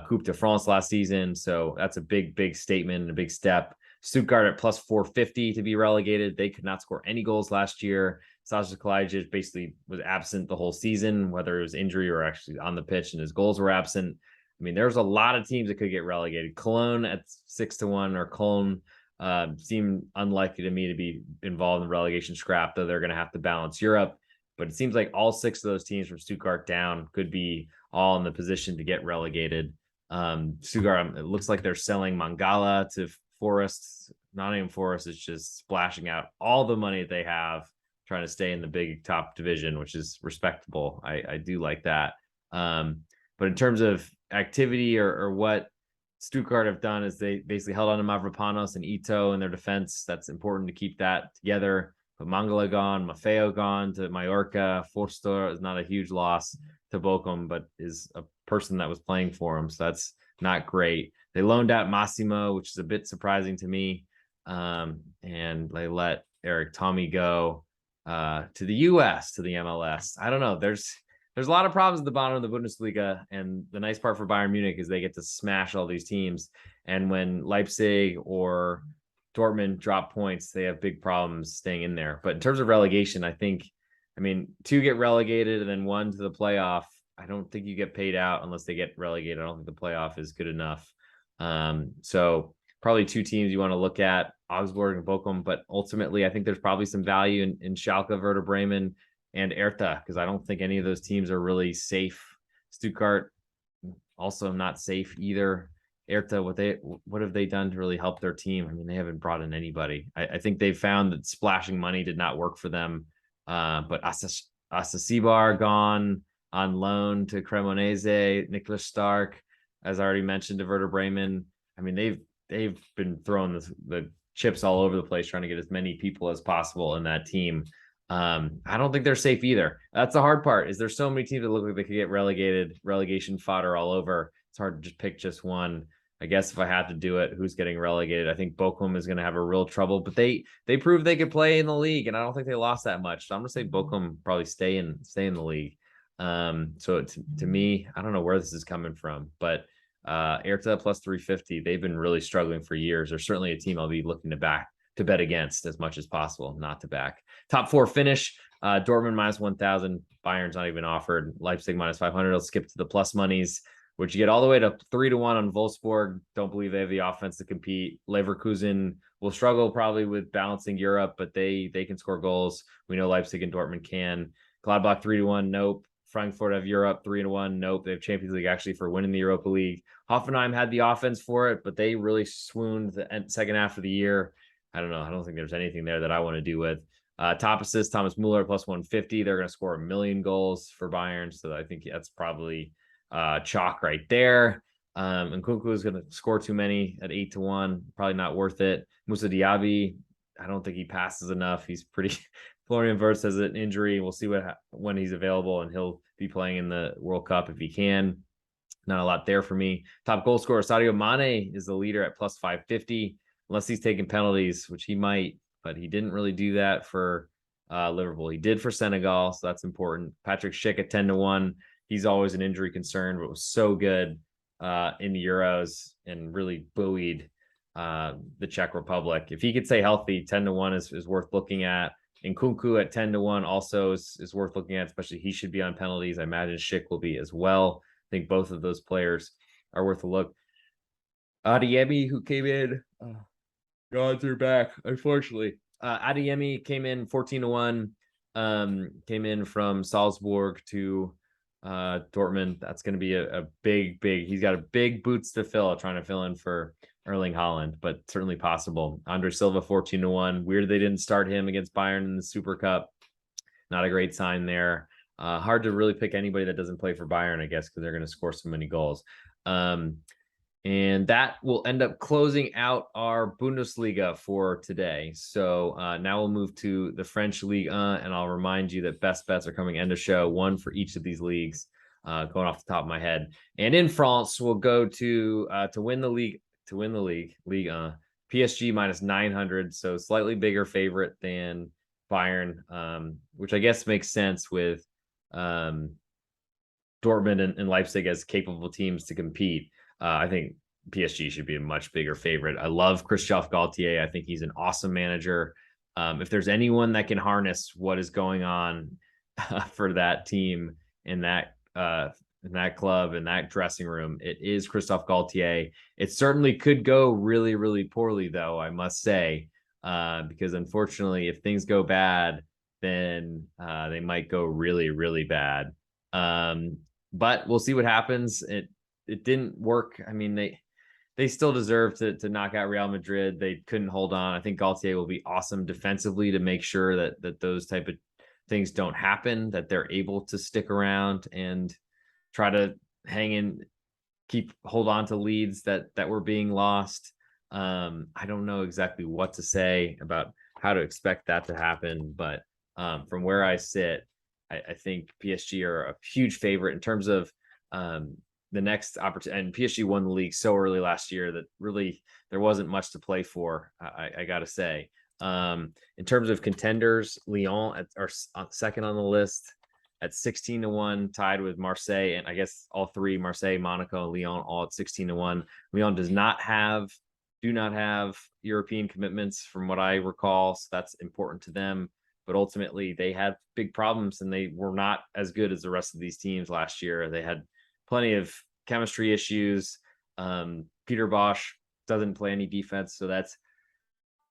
Speaker 1: Coupe de France last season. So that's a big statement and a big step. Stuttgart at plus 450 to be relegated. They could not score any goals last year. Sasha Kalajdzic basically was absent the whole season, whether it was injury or actually on the pitch, and his goals were absent. I mean, there's a lot of teams that could get relegated. Cologne at 6-1, or Cologne seem unlikely to me to be involved in the relegation scrap, though they're going to have to balance Europe. But it seems like all 6 of those teams from Stuttgart down could be all in the position to get relegated. Stuttgart, it looks like they're selling Mangala to Forest. Nottingham Forest is just splashing out all the money they have, trying to stay in the big top division, which is respectable. I do like that. But in terms of activity or what Stuttgart have done, is they basically held on to Mavropanos and Ito in their defense. That's important to keep that together. But Mangala gone, Maffeo gone to Mallorca. Forster is not a huge loss to Bochum, but is a person that was playing for him. So that's not great. They loaned out Massimo, which is a bit surprising to me. And they let Eric Tommy go to the US, to the MLS. I don't know. There's a lot of problems at the bottom of the Bundesliga. And the nice part for Bayern Munich is they get to smash all these teams. And when Leipzig or Dortmund drop points, they have big problems staying in there. But in terms of relegation, I mean, 2 get relegated and then 1 to the playoff. I don't think you get paid out unless they get relegated. I don't think the playoff is good enough. So probably 2 teams you want to look at, Augsburg and Bochum. But ultimately, I think there's probably some value in Schalke, Werder Bremen, and Hertha, because I don't think any of those teams are really safe. Stuttgart also not safe either. Hertha, what have they done to really help their team? I mean, they haven't brought in anybody. I think they've found that splashing money did not work for them. But Asasibar gone on loan to Cremonese. Niklas Stark, as I already mentioned, to Werder Bremen. I mean, they've been throwing the chips all over the place, trying to get as many people as possible in that team. I don't think they're safe either. That's the hard part, is there's so many teams that look like they could get relegated, relegation fodder all over. It's hard to just pick just one. I guess if I had to do it, who's getting relegated? I think Bochum is going to have a real trouble, but they proved they could play in the league, and I don't think they lost that much. So I'm going to say Bochum probably stay in the league. So to me, I don't know where this is coming from, but Hertha plus 350. They've been really struggling for years. They're certainly a team I'll be looking to bet against as much as possible, not to back. Top 4 finish, Dortmund minus 1,000. Bayern's not even offered. Leipzig minus 500. I'll skip to the plus monies, which you get all the way to 3-1 on Wolfsburg. Don't believe they have the offense to compete. Leverkusen will struggle probably with balancing Europe, but they can score goals. We know Leipzig and Dortmund can. Gladbach 3-1. Nope. Frankfurt have Europe 3-1. Nope. They have Champions League actually for winning the Europa League. Hoffenheim had the offense for it, but they really swooned the second half of the year. I don't know. I don't think there's anything there that I want to do with. Top assist, Thomas Muller plus 150. They're going to score 1 million goals for Bayern. So I think that's probably chalk right there. And Nkunku is going to score too many at 8-1. Probably not worth it. Moussa Diaby, I don't think he passes enough. He's pretty. Florian Wirtz has an injury. We'll see when he's available, and he'll be playing in the World Cup if he can. Not a lot there for me. Top goal scorer, Sadio Mane is the leader at plus 550, unless he's taking penalties, which he might, but he didn't really do that for Liverpool. He did for Senegal, so that's important. Patrick Schick at 10-1. He's always an injury concern, but was so good in the Euros and really buoyed the Czech Republic. If he could stay healthy, 10-1 is worth looking at. And Nkunku at 10-1 also is worth looking at, especially he should be on penalties. I imagine Schick will be as well. I think both of those players are worth a look. Adeyemi, who came in, God, they're back, unfortunately. Adeyemi came in 14-1, came in from Salzburg to Dortmund. That's going to be a big, he's got a big boots to fill, trying to fill in for Erling Haaland, but certainly possible. Andre Silva 14-1. Weird they didn't start him against Bayern in the Super Cup. Not a great sign there. Hard to really pick anybody that doesn't play for Bayern, I guess, because they're going to score so many goals. And that will end up closing out our Bundesliga for today. So now we'll move to the French Ligue 1, and I'll remind you that best bets are coming end of show, one for each of these leagues, going off the top of my head. And in France, we'll go to win the league. To win the league, Ligue 1, PSG minus 900, so slightly bigger favorite than Bayern, which I guess makes sense with Dortmund and Leipzig as capable teams to compete. I think PSG should be a much bigger favorite. I love Christophe Galtier. I think he's an awesome manager. If there's anyone that can harness what is going on for that team in that club, in that dressing room, it is Christophe Galtier. It certainly could go really, really poorly, though, I must say, because unfortunately, if things go bad, then they might go really, really bad. But we'll see what happens. It didn't work. I mean, they still deserve to knock out Real Madrid. They couldn't hold on. I think Galtier will be awesome defensively to make sure that those type of things don't happen, that they're able to stick around and try to hang in, hold on to leads that were being lost. I don't know exactly what to say about how to expect that to happen, but from where I sit, I think PSG are a huge favorite in terms of the next opportunity. And PSG won the league so early last year that really there wasn't much to play for, I got to say. In terms of contenders, Lyon are second on the list at 16-1, tied with Marseille, and I guess all three, Marseille, Monaco, and Lyon, all at 16-1. Lyon do not have European commitments from what I recall, so that's important to them. But ultimately, they had big problems, and they were not as good as the rest of these teams last year. They had plenty of chemistry issues. Peter Bosch doesn't play any defense, so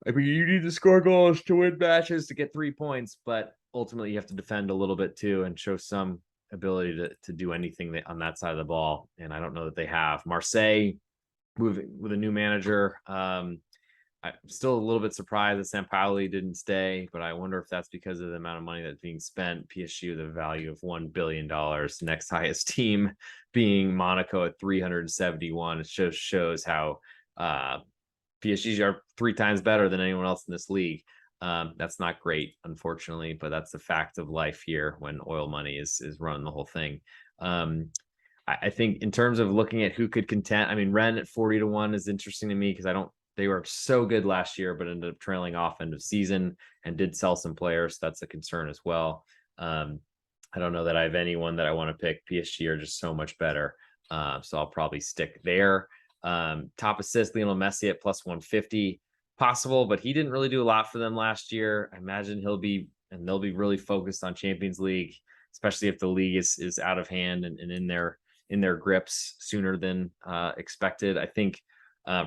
Speaker 1: you need to score goals to win matches to get 3 points, but ultimately you have to defend a little bit too and show some ability to do anything on that side of the ball. And I don't know that they have. Marseille, moving with a new manager. I'm still a little bit surprised that Sampaoli didn't stay, but I wonder if that's because of the amount of money that's being spent. PSG with a value of $1 billion. Next highest team being Monaco at 371. It shows how PSG are 3 times better than anyone else in this league. That's not great, unfortunately, but that's the fact of life here when oil money is running the whole thing. I think in terms of looking at who could contend, I mean, Rennes at 40-1 is interesting to me because they were so good last year, but ended up trailing off end of season and did sell some players. That's a concern as well. I don't know that I have anyone that I want to pick. PSG are just so much better. So I'll probably stick there. Top assist, Lionel Messi at plus 150, possible, but he didn't really do a lot for them last year. I imagine they'll be really focused on Champions League, especially if the league is out of hand and in their grips sooner than expected. I think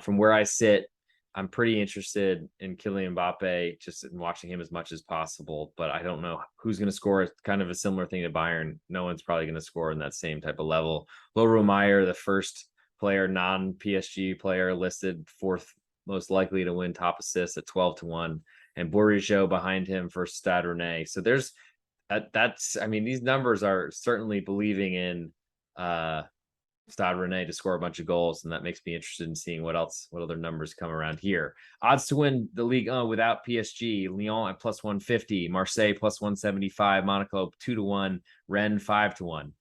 Speaker 1: from where I sit, I'm pretty interested in Kylian Mbappe, just in watching him as much as possible. But I don't know who's going to score. It's kind of a similar thing to Bayern. No one's probably going to score in that same type of level. Loro Meyer, the first player, non-PSG player, listed fourth most likely to win top assists at 12-1, and Bourigeaud behind him for Stade Rennais. So there's that's I mean, these numbers are certainly believing in Stade Rennais to score a bunch of goals, and that makes me interested in seeing what other numbers come around here. Odds to win the league without PSG: Lyon at plus 150, Marseille plus 175, Monaco 2-1, Rennes 5-1.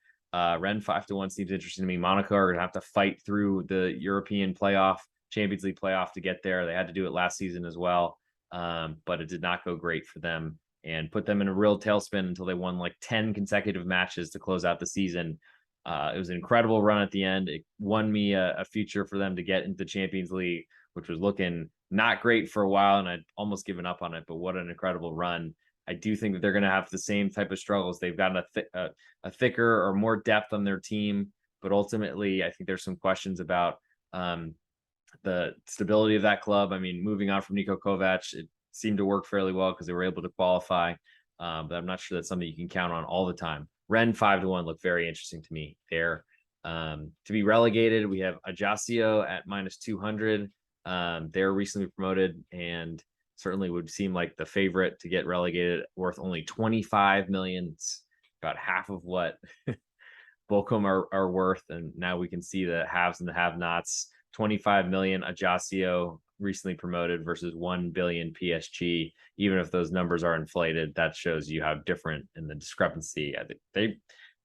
Speaker 1: Rennes 5-1 seems interesting to me. Monaco are gonna have to fight through the European playoff, Champions League playoff to get there. They had to do it last season as well, but it did not go great for them and put them in a real tailspin until they won like 10 consecutive matches to close out the season. It was an incredible run at the end. It won me a future for them to get into the Champions League, which was looking not great for a while, and I'd almost given up on it. But what an incredible run! I do think that they're going to have the same type of struggles. They've got a thicker or more depth on their team, but ultimately, I think there's some questions about the stability of that club. I mean, moving on from Niko Kovac, it seemed to work fairly well because they were able to qualify, but I'm not sure that's something you can count on all the time. Rennes 5-1 look very interesting to me there. To be relegated, we have Ajaccio at minus 200. They're recently promoted and certainly would seem like the favorite to get relegated, worth only 25 million. It's about half of what Bochum are worth. And now we can see the haves and the have-nots. 25 million Ajaccio recently promoted versus 1 billion PSG. Even if those numbers are inflated, that shows you how different in the discrepancy. I think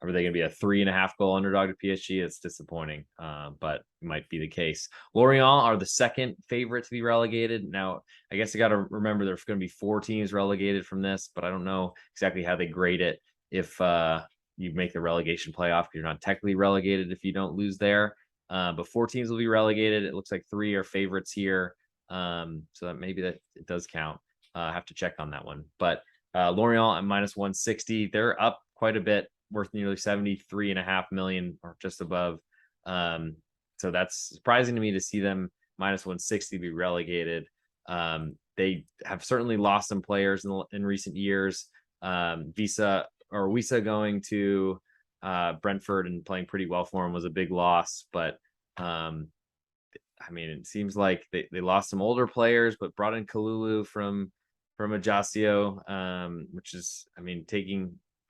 Speaker 1: are they going to be a 3.5 goal underdog to PSG? It's disappointing, but it might be the case. Lorient are the second favorite to be relegated. Now, I guess I got to remember there's going to be 4 teams relegated from this, but I don't know exactly how they grade it if you make the relegation playoff. You're not technically relegated if you don't lose there. But 4 teams will be relegated. It looks like 3 are favorites here. So that maybe that it does count. I have to check on that one. But Lorient at minus 160, they're up quite a bit, worth nearly 73.5 million or just above. So that's surprising to me to see them minus 160 be relegated. They have certainly lost some players in recent years. Wissa going to Brentford and playing pretty well for him was a big loss, but I mean, it seems like they lost some older players, but brought in Kalulu from Ajaccio, which is, I mean,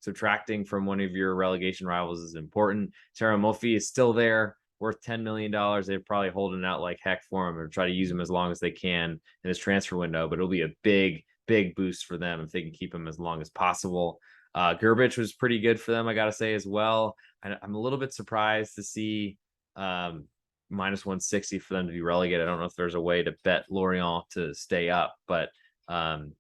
Speaker 1: subtracting from one of your relegation rivals is important. Tara Mofi is still there, worth $10 million. They're probably holding out like heck for him or try to use him as long as they can in this transfer window, but it'll be a big boost for them if they can keep him as long as possible. Grbic was pretty good for them, I got to say as well. I'm a little bit surprised to see minus 160 for them to be relegated. I don't know if there's a way to bet Lorient to stay up, but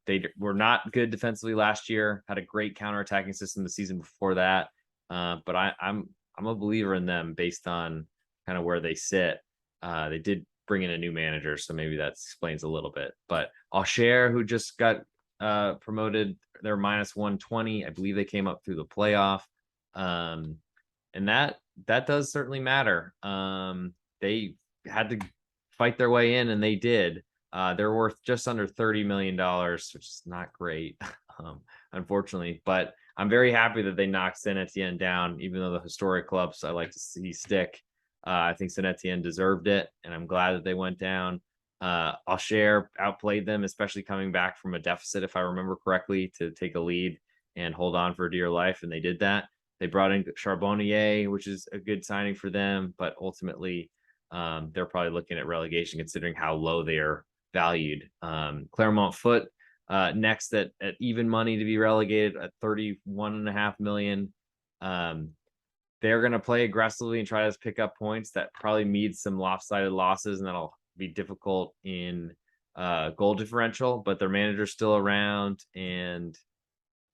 Speaker 1: they were not good defensively last year, had a great counterattacking system the season before that. But I'm a believer in them based on kind of where they sit. They did bring in a new manager, so maybe that explains a little bit. But Auxerre, who just got promoted, they're minus 120. I believe they came up through the playoff. And that does certainly matter. They had to fight their way in, and they did. They're worth just under $30 million, which is not great, unfortunately. But I'm very happy that they knocked Saint Etienne down, even though the historic clubs I like to see stick. I think Saint Etienne deserved it, and I'm glad that they went down. Auxerre outplayed them, especially coming back from a deficit, if I remember correctly, to take a lead and hold on for dear life, and they did that. They brought in Charbonnier, which is a good signing for them, but ultimately they're probably looking at relegation considering how low they are valued. Clermont Foot next at even money to be relegated at 31.5 million. They're going to play aggressively and try to pick up points. That probably means some lopsided losses, and that'll be difficult in goal differential, but their manager's still around. And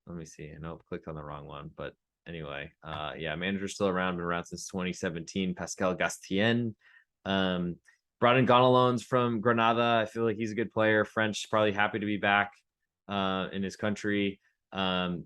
Speaker 1: let me see, I know I clicked on the wrong one, but anyway, yeah, manager's still around, been around since 2017. Pascal Gastien. Brought in Gonalons from Granada. I feel like he's a good player. French, probably happy to be back in his country. Komnen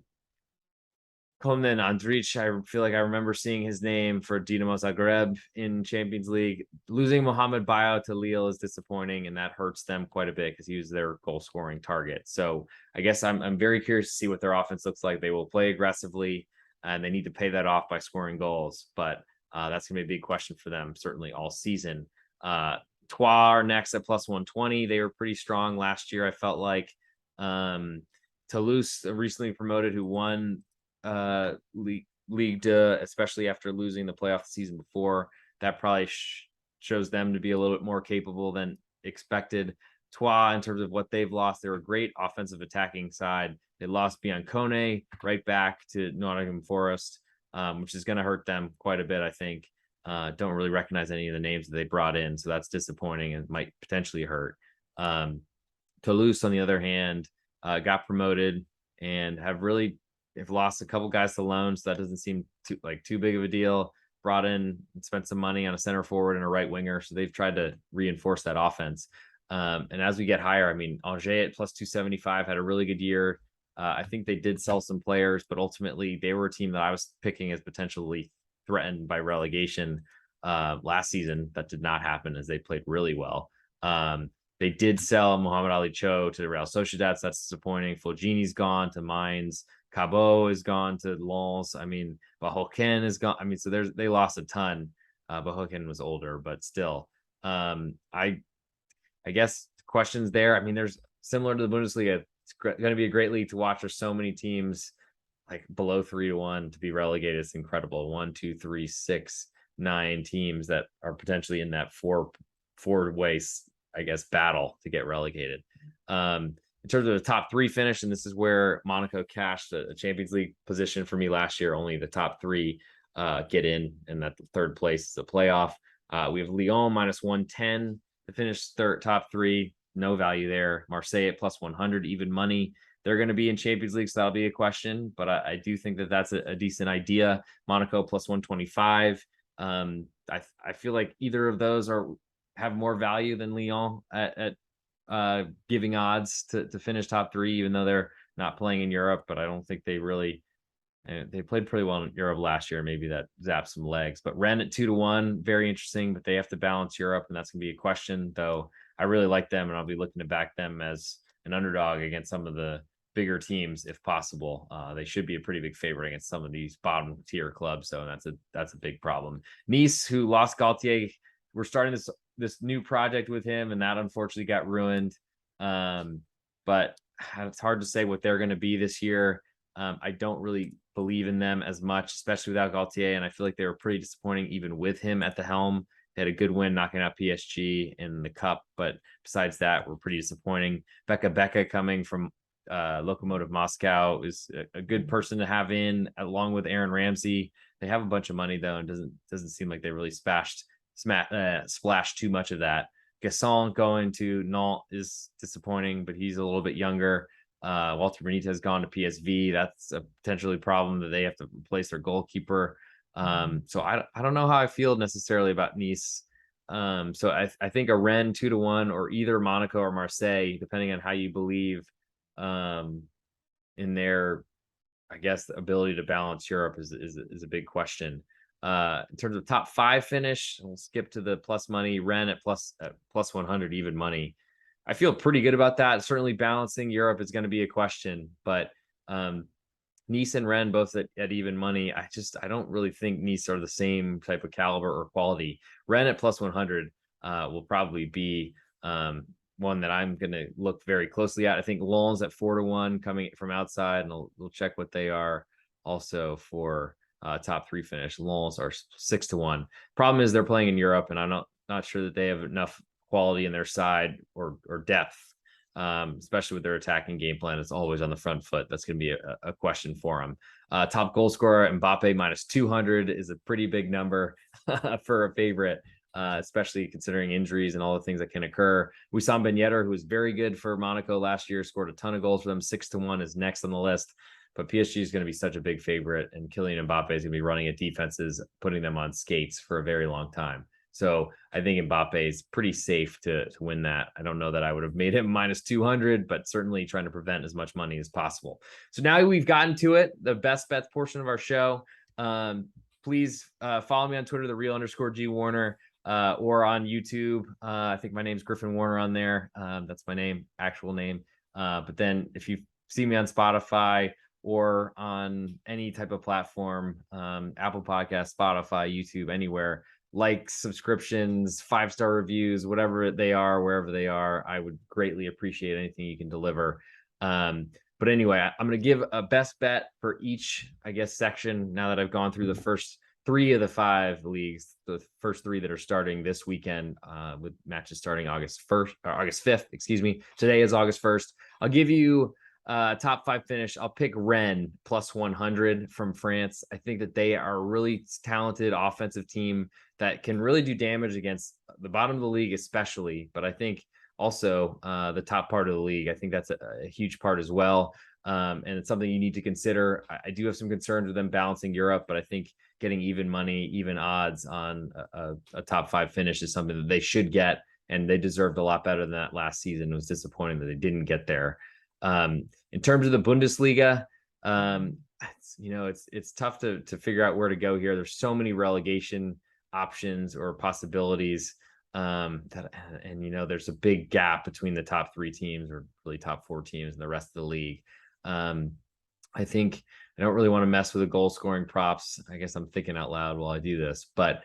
Speaker 1: Andrich, I feel like I remember seeing his name for Dinamo Zagreb in Champions League. Losing Mohamed Bayo to Lille is disappointing, and that hurts them quite a bit because he was their goal scoring target. So I guess I'm very curious to see what their offense looks like. They will play aggressively, and they need to pay that off by scoring goals. But that's going to be a big question for them, certainly all season. Troyes are next at plus 120. They were pretty strong last year, I felt like. Toulouse, recently promoted, who won League 2, especially after losing the playoff the season before. That probably shows them to be a little bit more capable than expected. Troyes, in terms of what they've lost, they're a great offensive attacking side. They lost Biancone right back to Nottingham Forest, which is going to hurt them quite a bit, I think. Don't really recognize any of the names that they brought in, so that's disappointing and might potentially hurt. Toulouse, on the other hand, got promoted and they've lost a couple guys to loan, so that doesn't seem too big of a deal. Brought in and spent some money on a center forward and a right winger, so they've tried to reinforce that offense. And as we get higher, I mean, Angers at plus 275 had a really good year. I think they did sell some players, but ultimately they were a team that I was picking as potentially threatened by relegation last season. That did not happen, as they played really well. They did sell Mohamed Ali Cho to the Real Sociedad, so that's disappointing. Fulgini's gone to Mainz. Cabot is gone to Lens. I mean, Bahoken is gone. I mean, so they lost a ton. Bahoken was older, but still. I guess questions there. I mean, there's similar to the Bundesliga. It's going to be a great league to watch. There's so many teams like below 3-1 to be relegated. It's incredible. 1, 2, 3, 6, 9 teams that are potentially in that four-way, I guess, battle to get relegated. In terms of the top 3 finish, and this is where Monaco cashed a Champions League position for me last year. Only the top 3 get in, and that third place is a playoff. We have Lyon minus 110 to finish top 3. No value there. Marseille at plus 100, even money. They're going to be in Champions League, so that'll be a question, but I do think that that's a decent idea. Monaco plus 125. I feel like either of those have more value than Lyon at giving odds to finish top 3, even though they're not playing in Europe. But I don't think they played pretty well in Europe last year. Maybe that zapped some legs. But Rennes at 2-1, very interesting, but they have to balance Europe, and that's going to be a question. Though I really like them, and I'll be looking to back them as an underdog against some of the bigger teams if possible. They should be a pretty big favorite against some of these bottom tier clubs, so that's a big problem. Nice, who lost Galtier, we're starting this new project with him, and that unfortunately got ruined. But it's hard to say what they're going to be this year. I don't really believe in them as much, especially without Galtier, and I feel like they were pretty disappointing even with him at the helm. They had a good win knocking out PSG in the cup, but besides that, we're pretty disappointing. Beka coming from Lokomotiv Moscow is a good person to have in, along with Aaron Ramsey. They have a bunch of money though, and doesn't seem like they really splashed too much of that. Gasson going to Nantes is disappointing, but he's a little bit younger. Walter Benitez has gone to PSV. That's a potentially problem that they have to replace their goalkeeper. So I don't know how I feel necessarily about Nice. So I think a Rennes 2-1 or either Monaco or Marseille, depending on how you believe in their, I guess, ability to balance Europe is a big question. In terms of top 5 finish, we'll skip to the plus money. Rennes at plus 100 even money. I feel pretty good about that. Certainly balancing Europe is going to be a question, but Nice and Rennes both at even money. I don't really think Nice are the same type of caliber or quality. Rennes at plus 100 will probably be one that I'm going to look very closely at. I think Lens at 4-1 coming from outside, and we'll check what they are also for top 3 finish. Lens are 6-1. Problem is they're playing in Europe, and I'm not sure that they have enough quality in their side or depth, especially with their attacking game plan. It's always on the front foot. That's going to be a question for them. Top goal scorer Mbappe minus 200 is a pretty big number for a favorite, especially considering injuries and all the things that can occur. Wissam Ben Yedder, who was very good for Monaco last year, scored a ton of goals for them. 6-1 is next on the list. but PSG is going to be such a big favorite, and Kylian Mbappe is going to be running at defenses, putting them on skates for a very long time. So I think Mbappe is pretty safe to win that. I don't know that I would have made him minus 200, but certainly trying to prevent as much money as possible. So now we've gotten to it, the best bets portion of our show. Please follow me on Twitter, @thereal_G Warner, or on YouTube. I think my name's Griffin Warner on there. That's my name, actual name. But then if you see me on Spotify or on any type of platform, Apple Podcast, Spotify, YouTube, anywhere, like, subscriptions, 5-star reviews, whatever they are, wherever they are, I would greatly appreciate anything you can deliver. But anyway, I'm going to give a best bet for each, I guess, section now that I've gone through the first 3 of the 5 leagues, the first 3 that are starting this weekend, with matches starting August 5th, excuse me. Today is August 1st. I'll give you top 5 finish. I'll pick Rennes plus 100 from France. I think that they are a really talented offensive team that can really do damage against the bottom of the league, especially. But I think also the top part of the league, I think that's a huge part as well. And it's something you need to consider. I do have some concerns with them balancing Europe, but I think getting even money, even odds on a top 5 finish is something that they should get, and they deserved a lot better than that last season. It was disappointing that they didn't get there. In terms of the Bundesliga, it's tough to figure out where to go here. There's so many relegation options or possibilities, there's a big gap between the top 3 teams, or really top 4 teams, and the rest of the league. I think I don't really want to mess with the goal scoring props. I guess I'm thinking out loud while I do this, but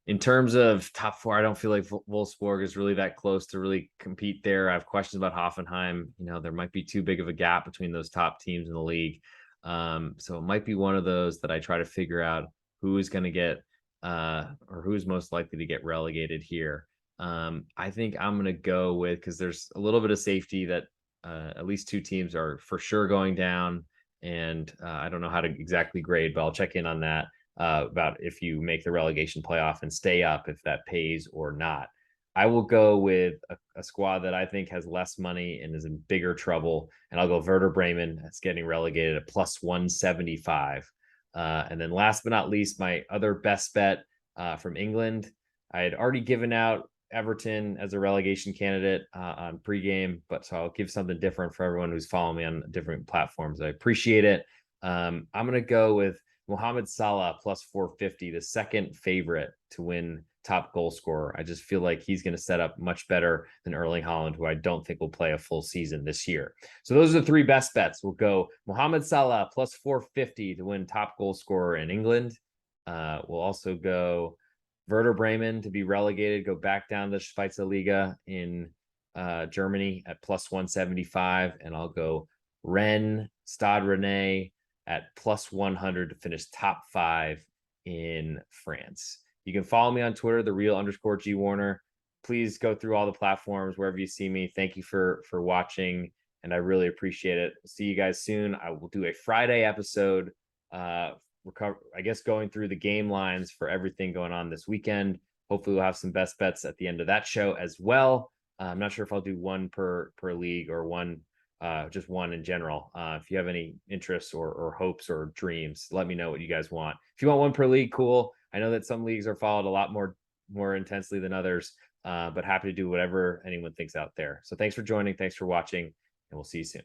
Speaker 1: in terms of top 4, I don't feel like Wolfsburg is really that close to really compete there. I have questions about Hoffenheim. There might be too big of a gap between those top teams in the league. So it might be one of those that I try to figure out who is going to get or who's most likely to get relegated here. I think I'm going to go with, because there's a little bit of safety that at least 2 teams are for sure going down. And I don't know how to exactly grade, but I'll check in on that about if you make the relegation playoff and stay up, if that pays or not. I will go with a squad that I think has less money and is in bigger trouble, and I'll go Werder Bremen. That's getting relegated at plus 175. And then last but not least, my other best bet from England. I had already given out Everton as a relegation candidate on pregame, but so I'll give something different for everyone who's following me on different platforms. I appreciate it. I'm going to go with Mohamed Salah plus 450, the second favorite to win top goal scorer. I just feel like he's going to set up much better than Erling Haaland, who I don't think will play a full season this year. So those are the 3 best bets. We'll go Mohamed Salah plus 450 to win top goal scorer in England. We'll also go Werder Bremen to be relegated, go back down to Schweizerliga in Germany at plus 175. And I'll go Rennes, Stade Rennais at plus 100 to finish top 5 in France. You can follow me on Twitter, @thereal_G Warner. Please go through all the platforms wherever you see me. Thank you for watching, and I really appreciate it. See you guys soon. I will do a Friday episode, going through the game lines for everything going on this weekend. Hopefully we'll have some best bets at the end of that show as well. I'm not sure if I'll do one per league or just one in general. If you have any interests or hopes or dreams, let me know what you guys want. If you want one per league, cool. I know that some leagues are followed a lot more intensely than others, but happy to do whatever anyone thinks out there. So thanks for joining. Thanks for watching, and we'll see you soon.